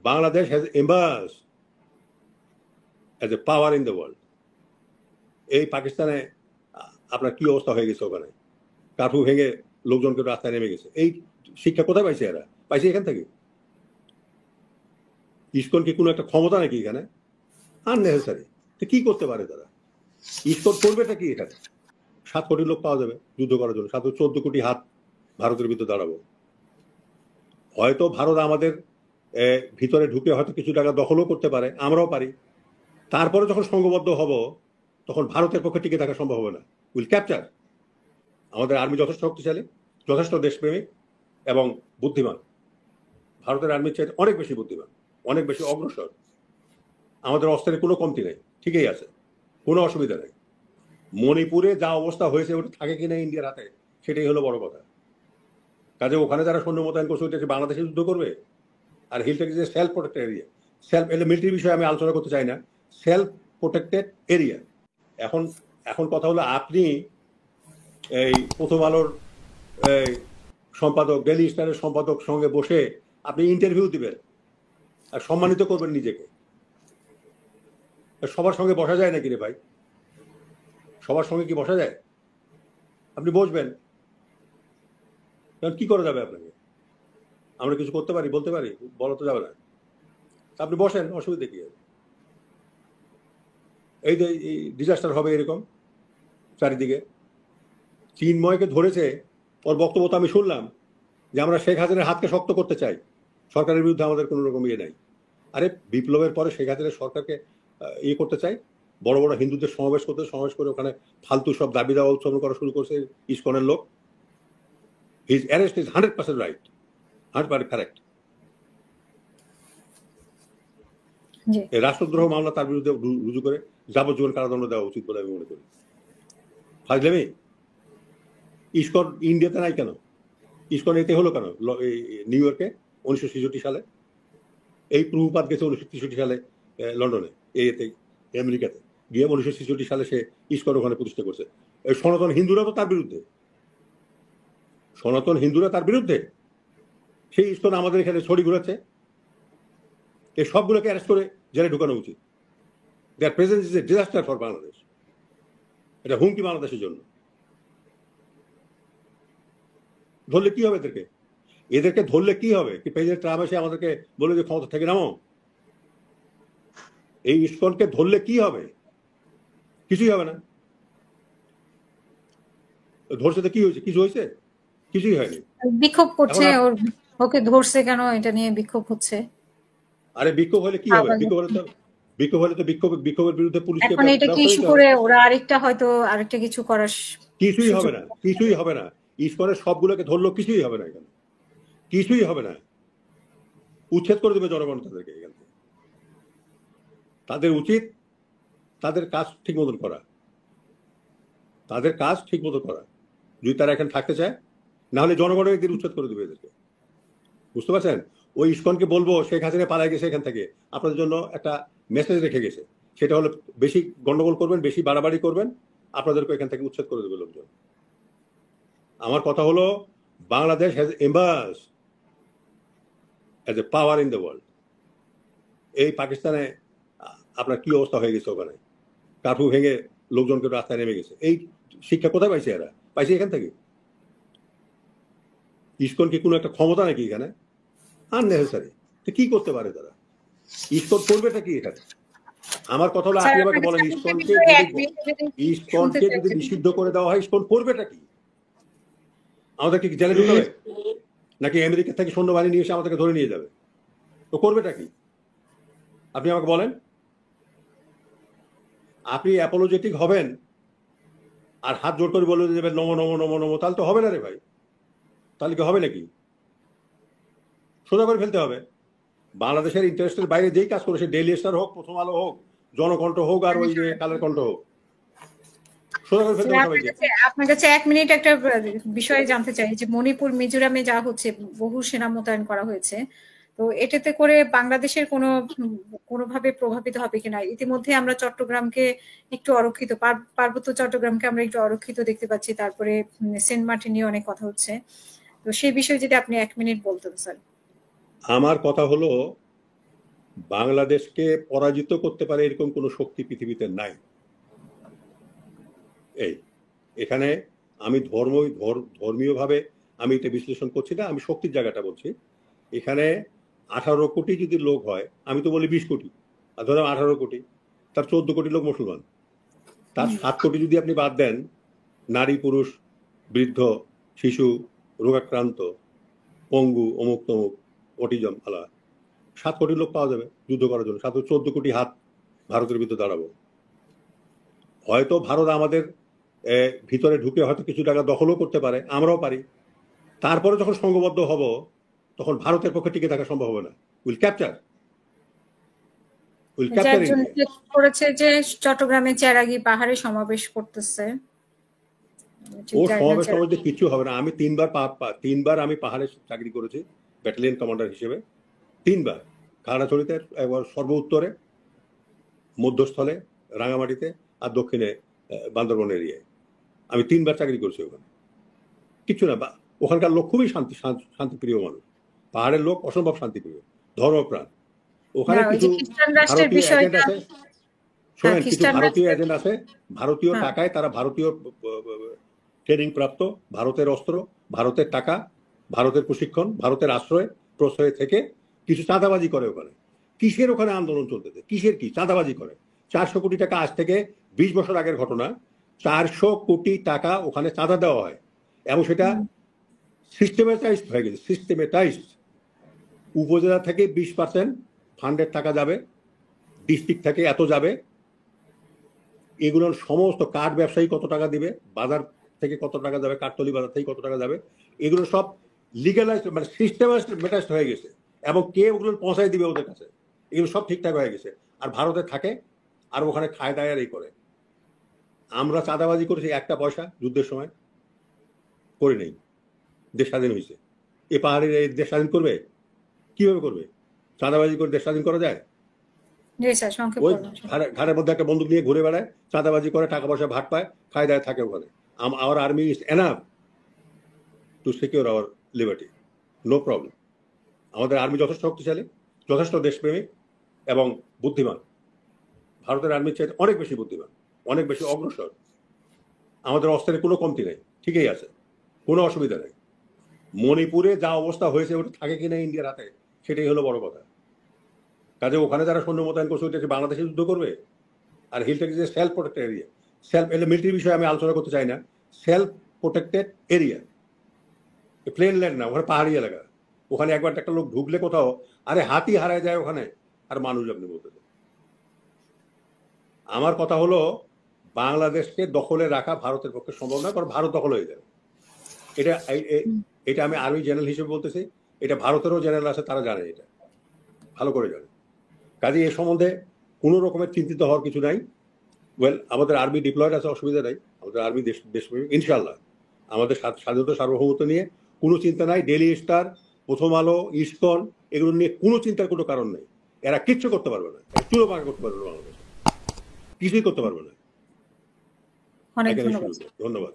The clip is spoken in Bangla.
Bangladesh has emerged as a power in the world. এই পাকিস্তানে আপনার কি অবস্থা হয়ে গেছে ওখানে, কার্ফু ভেঙে লোকজনকে রাস্তায় নেমে গেছে। এই শিক্ষা কোথায় পাইছে এরা? পাইছে এখান থেকে। ইসকন কি কোনো একটা ক্ষমতা নাকি এখানে? আননেসেসারি। কি করতে পারে তারা? ইসকন করবেটা কি এখানে? 7 কোটি লোক পাওয়া যাবে যুদ্ধ করার জন্য, 14 কোটি হাত ভারতের ভিতরে দাঁড়াবো। হয়তো ভারত আমাদের ভিতরে ঢুকে হয়তো কিছু টাকা দখলও করতে পারে, আমরাও পারি। তারপরে যখন সংঘবদ্ধ হব তখন ভারতের পক্ষে টিকে থাকা সম্ভব হবে না। Will capture. আমাদের আর্মি যথেষ্ট শক্তিশালী, যথেষ্ট দেশপ্রেমিক এবং বুদ্ধিমান। ভারতের আর্মির চাইতে অনেক বেশি বুদ্ধিমান, অনেক বেশি অগ্রসর। আমাদের অস্ত্রের কোনো কমতি নেই, ঠিকই আছে, কোনো অসুবিধা নেই। মণিপুরে যা অবস্থা হয়েছে ওটা থাকে কিনা ইন্ডিয়ার হাতে, সেটাই হলো বড় কথা। কাজে ওখানে যারা সৈন্য মোতায়েন করছে ওইটা বাংলাদেশে যুদ্ধ করবে। আর hill tracts is self protected area. Self military বিষয়ে আমি আলোচনা করতে চাই না, সেলফ প্রোটেক্টেড এরিয়া। এখন কথা হলো, আপনি এই প্রথম আলোর সম্পাদক, ডেইলি স্টারের সম্পাদক সঙ্গে বসে আপনি ইন্টারভিউ দিবেন আর সম্মানিত করবেন নিজেকে। সবার সঙ্গে বসা যায় নাকি রে ভাই? সবার সঙ্গে কি বসা যায়? আপনি বসবেন, কি করা যাবে আপনাকে? আমরা কিছু করতে পারি, বলতে পারি? বলা তো যাবে না। আপনি বসেন, অসুবিধা কি? এই যে ডিজাস্টার হবে এরকম চারিদিকে। চিন্ময়কে ধরেছে, ওর বক্তব্য তো আমি শুনলাম যে আমরা শেখ হাসিনার হাতকে শক্ত করতে চাই, সরকারের বিরুদ্ধে আমাদের কোনো রকম ইয়ে নাই। আরে বিপ্লবের পরে শেখ হাসিনার সরকারকে ইয়ে করতে চাই, বড় বড় হিন্দুদের সমাবেশ করে ওখানে ফালতু সব দাবি দেওয়া উৎসব করা শুরু করছে ইসকনের লোক। His arrest is 100% right, 100% correct. রাষ্ট্রদ্রোহ মামলা তার বিরুদ্ধে রুজু করে যাবজ্জীবন কারাদণ্ড দেওয়া উচিত বলে আমি মনে করি। ফাজলামি। ইসকন ইন্ডিয়াতে নাই কেন? ইসকন এতে হলো কেন নিউ ইয়র্কে 1966 সালে? এই প্রভুপাত গেছে 1963 সালে লন্ডনে, এতে আমেরিকাতে গিয়ে 1966 সালে সে ইসকন ওখানে প্রতিষ্ঠা করছে। এই সনাতন হিন্দুরা তো তার বিরুদ্ধে, সনাতন হিন্দুরা তার বিরুদ্ধে। সেই ইসকন আমাদের এখানে ছড়ি ঘুরাচ্ছে। এই সবগুলোকে অ্যারেস্ট করে জেলে ঢুকানো উচিত। Their presence is a disaster for Bangladesh. এটা হুমকি বাংলাদেশের জন্য। ধরলে কি হবে এদেরকে ধরলে কি হবে? কি প্রেসিডেন্ট ট্রাম্প এসে আমাদেরকে বলে যে ক্ষমতা থেকে নামো? এই ইসকনকে ধরলে কি হবে? কিছুই হবে না। ধরছে তো কি হয়েছে? কিছু হয়েছে? কিছুই হয়নি। বিক্ষোভ করছে, ওকে ধরছে কেন এটা নিয়ে বিক্ষোভ হচ্ছে। আরে বিক্ষোভ হলে কি হবে? বিক্ষোভ হলে তো বিক্ষোভের বিরুদ্ধে পুলিশকে এখন এটা কি ইস্যু করে ওরা আরেকটা কিছু করার কিছুই হবে না, কিছুই হবে না। ইসকনের সবগুলোকে ধরলো, কিছুই হবে না, এখানে কিছুই হবে না। উচ্ছেদ করে দেবে জনগণ তাদেরকে এখান থেকে। তাদের উচিত তাদের কাজ ঠিক মতন করা, তাদের কাজ ঠিক মতো করা, যদি তারা এখানে থাকতে চায়। না হলে জনগণের একদিন উচ্ছেদ করে দেবে এদেরকে, বুঝতে পারছেন? ওই ইসকনকে বলবো শেখ হাসিনা পালাই গেছে এখান থেকে, আপনাদের জন্য একটা মেসেজ রেখে গেছে। সেটা হলো বেশি গন্ডগোল করবেন, বেশি বাড়াবাড়ি করবেন, আপনাদেরকে এখান থেকে উচ্ছেদ করে দেবে লোকজন। আমার কথা হলো, Bangladesh has emerged as a power in the world. এই পাকিস্তানে আপনার কি অবস্থা হয়ে গেছে ওখানে, কার্ফু ভেঙে লোকজনকে রাস্তায় নেমে গেছে। এই শিক্ষা কোথায় পাইছে এরা? পাইছে এখান থেকে। ইসকন কি কোনো একটা ক্ষমতা নাকি এখানে? আননেসেসারি। কি করতে পারে তারা? ইসকন করবেটা কি এখানে? আমার কথা হলো, আপনি আমাকে বলেন, ইসকনকে যদি নিষিদ্ধ করে দেওয়া হয়, ইসকন করবেটা কি? আমাদেরকে কি জেলে ঢুকাবে? নাকি আমেরিকা থেকে সৈন্যবাহিনী নিয়ে এসে আমাদেরকে ধরে নিয়ে যাবে? তো করবেটা কি? আপনি আমাকে বলেন। আপনি অ্যাপোলজেটিক হবেন আর হাত জোর করে বলে দেবেন নমো নমো নমো নমো, তাহলে তো হবে না রে ভাই। তাহলে কি হবে নাকি? সোজা করে ফেলতে হবে। বাংলাদেশের ইন্টারেস্টের বাইরে যেই কাজ করে, সে ডেইলি স্টার হোক, প্রথম আলো হোক, জনকণ্ঠ হোক, আর ওই যে কালের কণ্ঠ হোক, সোজা করে ফেলতে হবে। আপনার কাছে 1 মিনিট একটা বিষয় জানতে চাই, যে মণিপুর মিজোরামে যা হচ্ছে, বহু সেনা মোতায়েন করা হয়েছে, তো এটাতে করে বাংলাদেশের কোনোভাবে প্রভাবিত হবে কিনা? ইতিমধ্যে আমরা চট্টগ্রামকে একটু অরক্ষিত, পার্বত্য চট্টগ্রামকে আমরা একটু অরক্ষিত দেখতে পাচ্ছি, তারপরে সেন্ট মার্টিন নিয়ে অনেক কথা হচ্ছে, তো সেই বিষয়ে যদি আপনি 1 মিনিট বলতেন স্যার। আমার কথা হলো, বাংলাদেশকে পরাজিত করতে পারে এরকম কোনো শক্তি পৃথিবীতে নাই। এই এখানে আমি ধর্মীয়ভাবে আমি এটা বিশ্লেষণ করছি না, আমি শক্তির জায়গাটা বলছি। এখানে 18 কোটি যদি লোক হয়, আমি তো বলি 20 কোটি, আর ধরো 18 কোটি, তার 14 কোটি লোক মুসলমান, তার 7 কোটি যদি আপনি বাদ দেন, নারী পুরুষ বৃদ্ধ শিশু রোগাক্রান্ত পঙ্গু অমুক তমুক অটিজম আলা, 7 কোটি লোক পাওয়া যাবে যুদ্ধ করার জন্য। 14 কোটি হাত ভারতের বিরুদ্ধে দাঁড়াবো। হয়তো ভারত আমাদের ভিতরে ঢুকে হয়তো কিছু টাকা দখলও করতে পারে, আমরাও পারি। তারপরে যখন সংঘবদ্ধ হব তখন ভারতের পক্ষে টিকে থাকা সম্ভব হবে না। উইল ক্যাপচার করেছে যে চট্টগ্রামে চেরাগি পাহাড়ে সমাবেশ করতেছে। ও সমাবেশ সমাবেশ কিছু হবে না। আমি তিনবার আমি পাহাড়ে চাকরি করেছি ব্যাটালিয়ন কমান্ডার হিসেবে। 3 বার খাগড়াছড়িতে, একবার সর্ব উত্তরে, মধ্যস্থলে রাঙামাটিতে, আর দক্ষিণে বান্দরবন এরিয়ায়। আমি 3 বার চাকরি করছি ওখানে। কিছু না, ওখানকার লোক খুবই শান্তিপ্রিয় মানুষ। পাহাড়ের লোক অসম্ভব শান্তিপ্রিয়, ধর্মপ্রাণ। ওখানে কিছু ভারতীয় এজেন্ট আছে, শোনেন, কিছু ভারতীয় এজেন্ট আছে, ভারতীয় টাকায় তারা ভারতীয় ট্রেনিং প্রাপ্ত, ভারতের অস্ত্র, ভারতের টাকা, ভারতের প্রশিক্ষণ, ভারতের আশ্রয় প্রশ্রয় থেকে কিছু চাঁদাবাজি করে ওখানে। কিসের ওখানে আন্দোলন চলতেছে, কিসের কি চাঁদাবাজি করে? 400 কোটি টাকা, আজ থেকে 20 বছর আগের ঘটনা, 400 কোটি টাকা ওখানে চাঁদা দেওয়া হয়, এবং সেটা সিস্টেমেটাইজড হয়ে গেছে। সিস্টেমেটাইজড উপজেলা থেকে 20% ফান্ডের টাকা যাবে, ডিস্ট্রিক্ট থেকে এত যাবে, এগুলোর সমস্ত কাঠ ব্যবসায়ী কত টাকা দিবে, বাজার থেকে কত টাকা যাবে, কাঠতলি বাজার থেকে কত টাকা যাবে, এগুলো সব লিগালাইজড, মানে সিস্টেমেটাইজড হয়ে গেছে, এবং কে ওগুলো পৌঁছায় দিবে ওদের কাছে, এগুলো সব ঠিকঠাক হয়ে গেছে। আর ভারতে থাকে, আর ওখানে খায় দায় আর এই করে। আমরা চাঁদাবাজি করেছি 1 পয়সা যুদ্ধের সময় করি নেই। দেশ স্বাধীন হয়েছে। এ পাহাড়ের এই দেশ স্বাধীন করবে? কিভাবে করবে? চাঁদাবাজি করে দেশ স্বাধীন করা যায়? ওই ঘাড়ের মধ্যে একটা বন্দুক নিয়ে ঘুরে বেড়ায়, চাঁদাবাজি করে, টাকা পয়সা ভাগ পায়, খায় দায় থাকে ওখানে। Our army is enough to secure our liberty, no problem. আমাদের আর্মি যথেষ্ট শক্তিশালী, যথেষ্ট দেশপ্রেমিক এবং বুদ্ধিমান। ভারতের আর্মির চাইতে অনেক বেশি বুদ্ধিমান, অনেক বেশি অগ্রসর। আমাদের অস্ত্রের কোনো কমতি নেই, ঠিকই আছে, কোনো অসুবিধা নেই। মণিপুরে যা অবস্থা হয়েছে ওটা থাকে কিনা ইন্ডিয়ার হাতে, সেটাই হলো বড় কথা। কাজে ওখানে যারা সৈন্য মোতায়েন করছে ওইটা বাংলাদেশে যুদ্ধ করবে? আর হিলটেক যে self protected area, self military বিষয়ে আমি আলোচনা করতে চাই না, self protected area, plane land না, ওখানে পাহাড়ি এলাকা। ওখানে একবার একটা লোক ঢুকলে কোথাও, আরে হাতি হারায় যায় ওখানে, আর মানুষ আপনি বলতে। আমার কথা হলো, বাংলাদেশকে দখলে রাখা ভারতের পক্ষে সম্ভব না, কারণ ভারত দখল হয়ে যাবে। এটা আমি আর্মি জেনারেল হিসেবে বলতেছি, এটা ভারতেরও জেনারেল আছে, তারা জানে, এটা ভালো করে জানে। কাজে এ সম্বন্ধে কোনো রকমের চিন্তিত হওয়ার কিছু নাই। ওয়েল, আমাদের আর্মি ডিপ্লয়েড আছে, অসুবিধা নাই। আমাদের আর্মি দেশপ্রেমিক, ইনশাল্লাহ। আমাদের স্বাধীনতা সার্বভৌমত্ব নিয়ে কোনো চিন্তা নাই। ডেইলি স্টার, প্রথম আলো, ইসকন, এগুলো নিয়ে কোনো চিন্তার কোনো কারণ নেই। এরা কিচ্ছু করতে পারবে না, চুলো পাকা করতে পারবে না, বাংলাদেশ কিছুই করতে পারবে না। অনেক ধন্যবাদ।